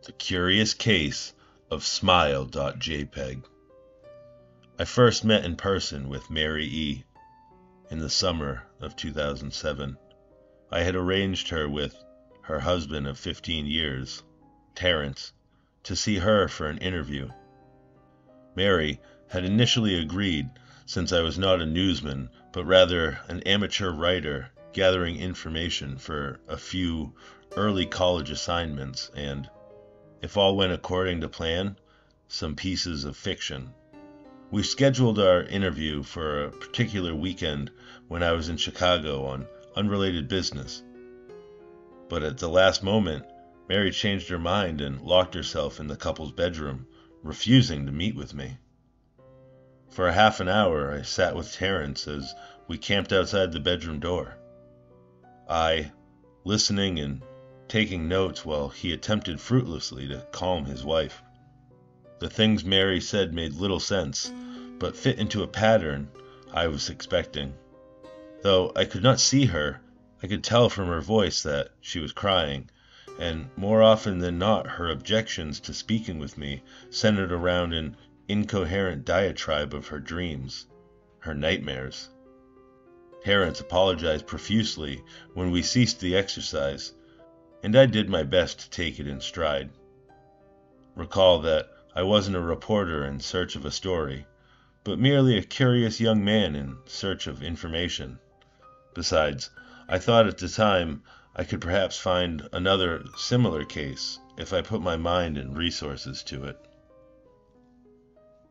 The Curious Case of Smile.jpg. I first met in person with Mary E. in the summer of 2007. I had arranged her with her husband of 15 years, Terrence, to see her for an interview. Mary had initially agreed, since I was not a newsman, but rather an amateur writer gathering information for a few early college assignments and, if all went according to plan, some pieces of fiction. We scheduled our interview for a particular weekend when I was in Chicago on unrelated business. But at the last moment, Mary changed her mind and locked herself in the couple's bedroom, refusing to meet with me. For a half an hour, I sat with Terrence as we camped outside the bedroom door. I, listening and taking notes while he attempted fruitlessly to calm his wife. The things Mary said made little sense, but fit into a pattern I was expecting. Though I could not see her, I could tell from her voice that she was crying, and more often than not her objections to speaking with me centered around an incoherent diatribe of her dreams, her nightmares. Terrence apologized profusely when we ceased the exercise, and I did my best to take it in stride. Recall that I wasn't a reporter in search of a story, but merely a curious young man in search of information. Besides, I thought at the time I could perhaps find another similar case if I put my mind and resources to it.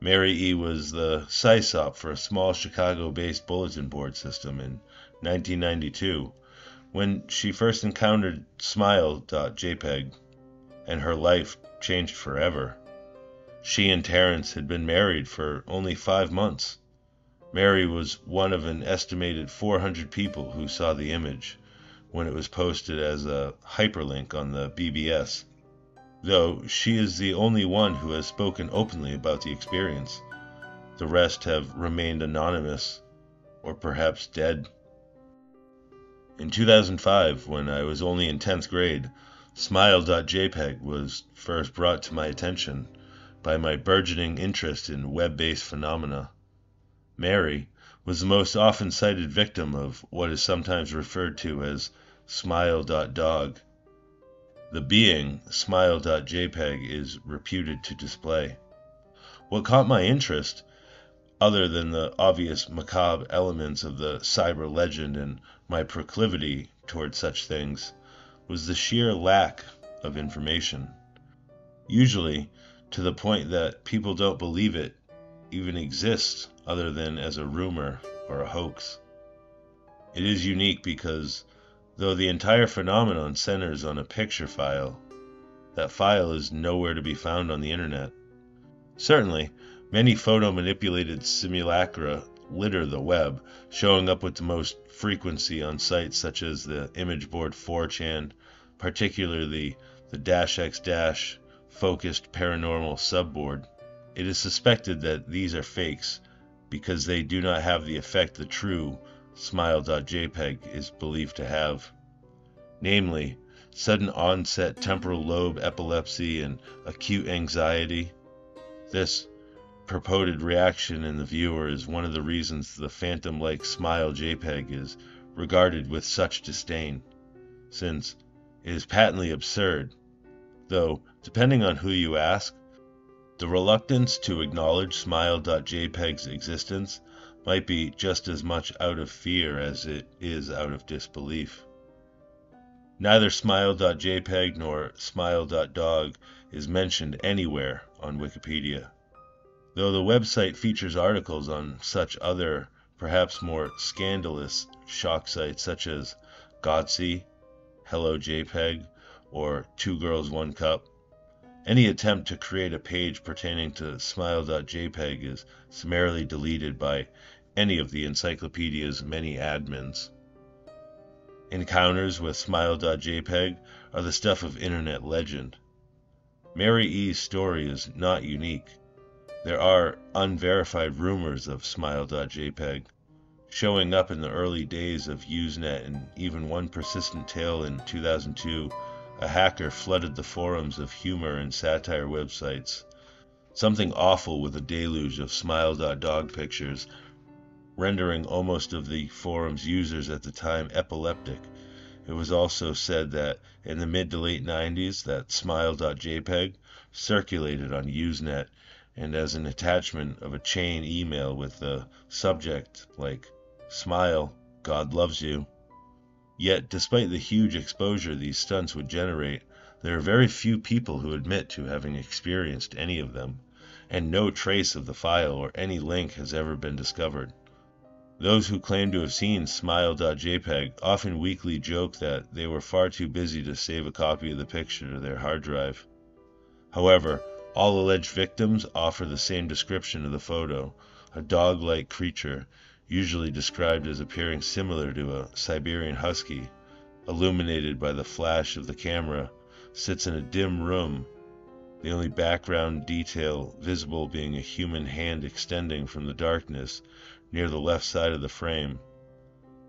Mary E. was the SysOp for a small Chicago-based bulletin board system in 1992, when she first encountered Smile.jpg, and her life changed forever. She and Terrence had been married for only 5 months. Mary was one of an estimated 400 people who saw the image when it was posted as a hyperlink on the BBS, though she is the only one who has spoken openly about the experience. The rest have remained anonymous, or perhaps dead. In 2005, when I was only in 10th grade, Smile.jpg was first brought to my attention by my burgeoning interest in web-based phenomena. Mary was the most often cited victim of what is sometimes referred to as Smile.dog, the being Smile.jpg is reputed to display. What caught my interest, other than the obvious macabre elements of the cyber legend and my proclivity toward such things, was the sheer lack of information. Usually, to the point that people don't believe it even exists other than as a rumor or a hoax. It is unique because, though the entire phenomenon centers on a picture file, that file is nowhere to be found on the internet. Certainly, many photo-manipulated simulacra litter the web, showing up with the most frequency on sites such as the image board 4chan, particularly the -x- focused paranormal subboard. It is suspected that these are fakes because they do not have the effect the true Smile.jpg is believed to have, namely sudden onset temporal lobe epilepsy and acute anxiety. This purported reaction in the viewer is one of the reasons the phantom-like Smile.jpg is regarded with such disdain, since it is patently absurd, though, depending on who you ask, the reluctance to acknowledge Smile.jpg's existence might be just as much out of fear as it is out of disbelief. Neither Smile.jpg nor Smile.dog is mentioned anywhere on Wikipedia, though the website features articles on such other, perhaps more scandalous shock sites such as Gotsy, Hello.jpg, or Two Girls One Cup. Any attempt to create a page pertaining to Smile.jpg is summarily deleted by any of the encyclopedia's many admins. Encounters with Smile.jpg are the stuff of internet legend. Mary E.'s story is not unique. There are unverified rumors of Smile.jpg, showing up in the early days of Usenet, and even one persistent tale in 2002 a hacker flooded the forums of humor and satire websites. Something awful with a deluge of Smile.dog pictures, rendering most of the forum's users at the time epileptic. It was also said that in the mid to late 90s that Smile.jpg circulated on Usenet and as an attachment of a chain email with the subject like, "Smile, God loves you." Yet, despite the huge exposure these stunts would generate, there are very few people who admit to having experienced any of them, and no trace of the file or any link has ever been discovered. Those who claim to have seen Smile.jpg often weakly joke that they were far too busy to save a copy of the picture to their hard drive. However, all alleged victims offer the same description of the photo: a dog-like creature, usually described as appearing similar to a Siberian husky, illuminated by the flash of the camera, sits in a dim room, the only background detail visible being a human hand extending from the darkness near the left side of the frame.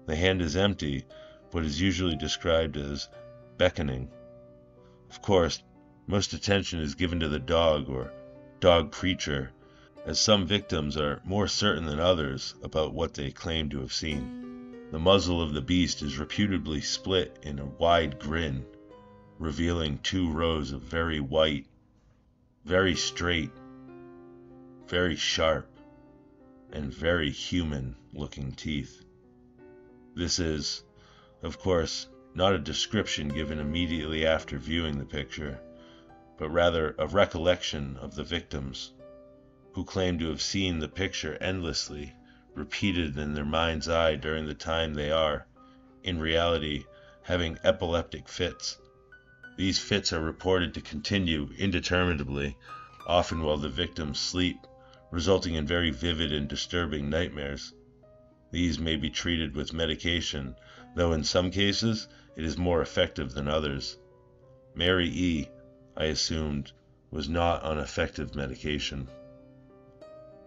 The hand is empty, but is usually described as beckoning. Of course, most attention is given to the dog or dog creature, as some victims are more certain than others about what they claim to have seen. The muzzle of the beast is reputably split in a wide grin, revealing 2 rows of very white, very straight, very sharp, and very human-looking teeth. This is, of course, not a description given immediately after viewing the picture, but rather a recollection of the victims, who claim to have seen the picture endlessly, repeated in their mind's eye during the time they are, in reality, having epileptic fits. These fits are reported to continue indeterminately, often while the victims sleep, resulting in very vivid and disturbing nightmares. These may be treated with medication, though in some cases it is more effective than others. Mary E., I assumed, was not on effective medication.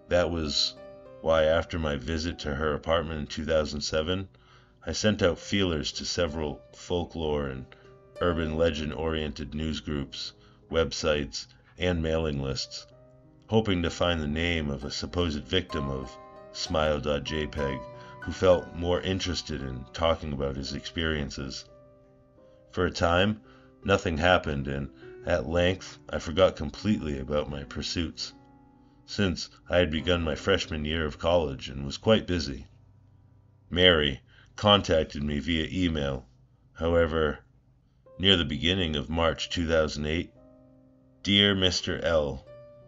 That was why after my visit to her apartment in 2007, I sent out feelers to several folklore and urban legend-oriented news groups, websites, and mailing lists, hoping to find the name of a supposed victim of Smile.jpg who felt more interested in talking about his experiences. For a time, nothing happened, and at length I forgot completely about my pursuits, since I had begun my freshman year of college and was quite busy. Mary contacted me via email, however, near the beginning of March 2008. "Dear Mr. L.,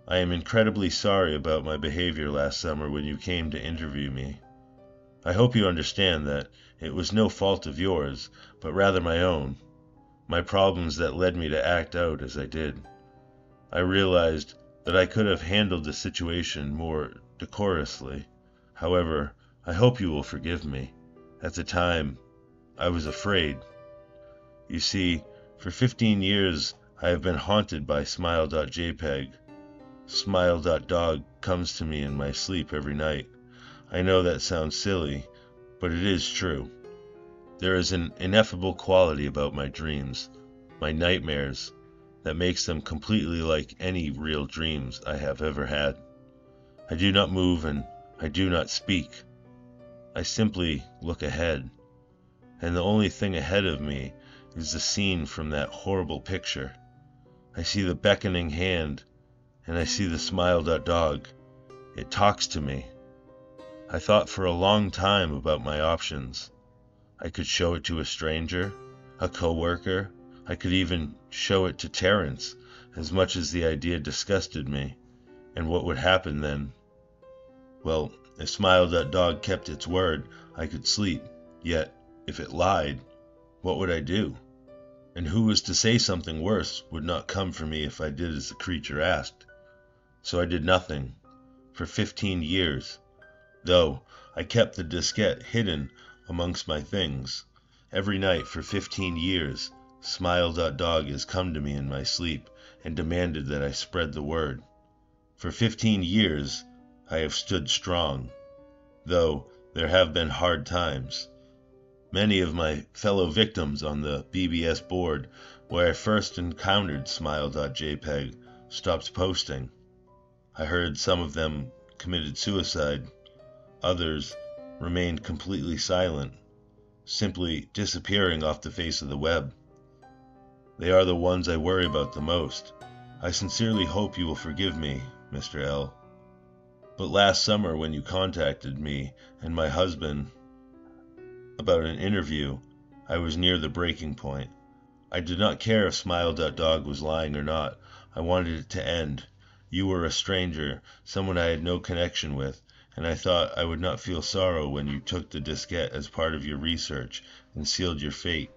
I am incredibly sorry about my behavior last summer when you came to interview me. I hope you understand that it was no fault of yours, but rather my own, my problems that led me to act out as I did. I realized that I could have handled the situation more decorously. However, I hope you will forgive me. At the time, I was afraid. You see, for 15 years I have been haunted by Smile.jpg. Smile.dog comes to me in my sleep every night. I know that sounds silly, but it is true. There is an ineffable quality about my dreams, my nightmares, that makes them completely like any real dreams I have ever had. I do not move and I do not speak. I simply look ahead, and the only thing ahead of me is the scene from that horrible picture. I see the beckoning hand, and I see the Smile.dog. It talks to me. I thought for a long time about my options. I could show it to a stranger, a coworker. I could even show it to Terrence, as much as the idea disgusted me. And what would happen then? Well, if Smile.dog kept its word, I could sleep. Yet, if it lied, what would I do? And who was to say something worse would not come for me if I did as the creature asked? So I did nothing, for 15 years, though I kept the diskette hidden amongst my things. Every night for 15 years, Smile.dog has come to me in my sleep and demanded that I spread the word. For 15 years, I have stood strong, though there have been hard times. Many of my fellow victims on the BBS board where I first encountered Smile.jpg, stopped posting. I heard some of them committed suicide, others remained completely silent, simply disappearing off the face of the web. They are the ones I worry about the most. I sincerely hope you will forgive me, Mr. L. But last summer when you contacted me and my husband about an interview, I was near the breaking point. I did not care if Smile.dog was lying or not. I wanted it to end. You were a stranger, someone I had no connection with, and I thought I would not feel sorrow when you took the diskette as part of your research and sealed your fate.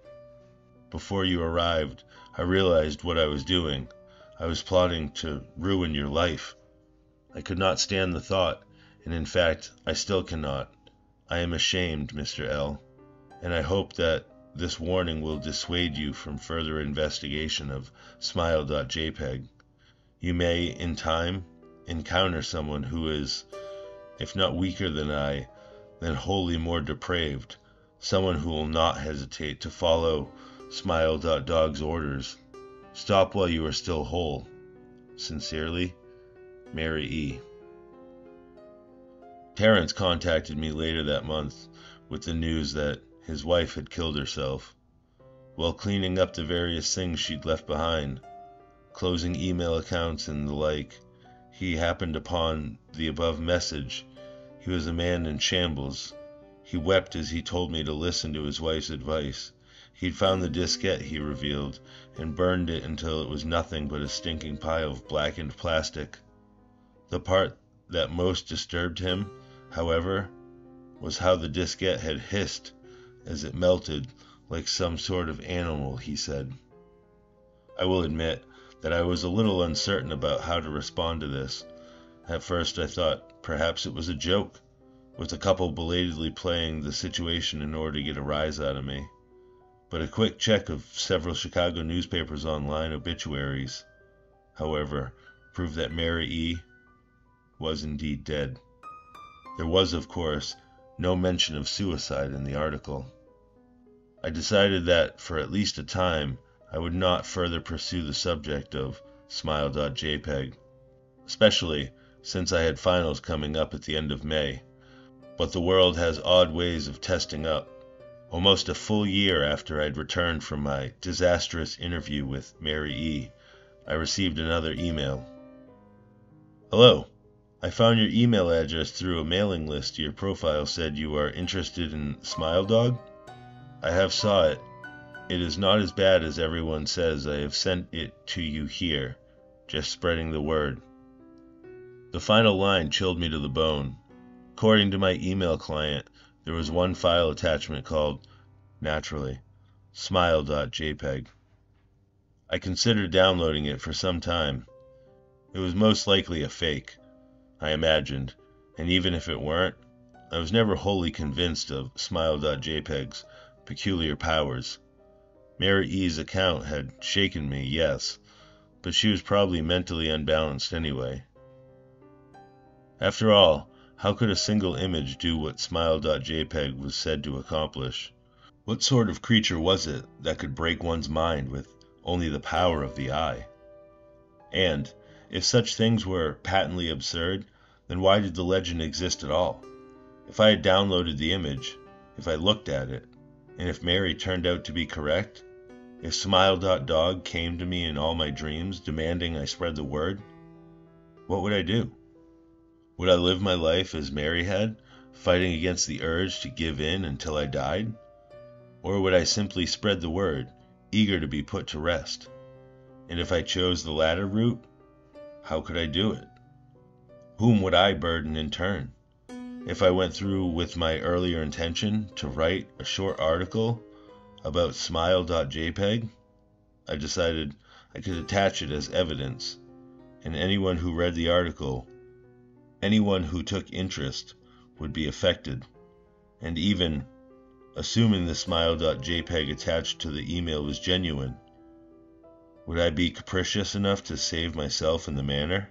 Before you arrived, I realized what I was doing. I was plotting to ruin your life. I could not stand the thought, and in fact, I still cannot. I am ashamed, Mr. L, and I hope that this warning will dissuade you from further investigation of Smile.jpg. You may, in time, encounter someone who is, if not weaker than I, then wholly more depraved, someone who will not hesitate to follow Smile.dog's orders. Stop while you are still whole. Sincerely, Mary E. Terrence contacted me later that month with the news that his wife had killed herself. While cleaning up the various things she'd left behind, closing email accounts and the like, he happened upon the above message. He was a man in shambles. He wept as he told me to listen to his wife's advice. He'd found the diskette, he revealed, and burned it until it was nothing but a stinking pile of blackened plastic. The part that most disturbed him, however, was how the diskette had hissed as it melted like some sort of animal, he said. I will admit that I was a little uncertain about how to respond to this. At first I thought perhaps it was a joke, with a couple belatedly playing the situation in order to get a rise out of me. But a quick check of several Chicago newspapers' online obituaries, however, proved that Mary E. was indeed dead. There was, of course, no mention of suicide in the article. I decided that, for at least a time, I would not further pursue the subject of Smile.jpg, especially since I had finals coming up at the end of May. But the world has odd ways of testing up. Almost a full year after I'd returned from my disastrous interview with Mary E., I received another email. Hello. I found your email address through a mailing list. Your profile said you are interested in Smile Dog. I have saw it. It is not as bad as everyone says. I have sent it to you here, just spreading the word. The final line chilled me to the bone. According to my email client, there was one file attachment called, naturally, Smile.jpg. I considered downloading it for some time. It was most likely a fake, I imagined, and even if it weren't, I was never wholly convinced of Smile.jpg's peculiar powers. Mary E.'s account had shaken me, yes, but she was probably mentally unbalanced anyway. After all, how could a single image do what Smile.jpg was said to accomplish? What sort of creature was it that could break one's mind with only the power of the eye? And, if such things were patently absurd, then why did the legend exist at all? If I had downloaded the image, if I looked at it, and if Mary turned out to be correct, if Smile.dog came to me in all my dreams demanding I spread the word, what would I do? Would I live my life as Mary had, fighting against the urge to give in until I died? Or would I simply spread the word, eager to be put to rest? And if I chose the latter route, how could I do it? Whom would I burden in turn? If I went through with my earlier intention to write a short article about Smile.jpg, I decided I could attach it as evidence, and anyone who read the article, anyone who took interest, would be affected. And even, assuming the Smile.jpg attached to the email was genuine, would I be capricious enough to save myself in the manner?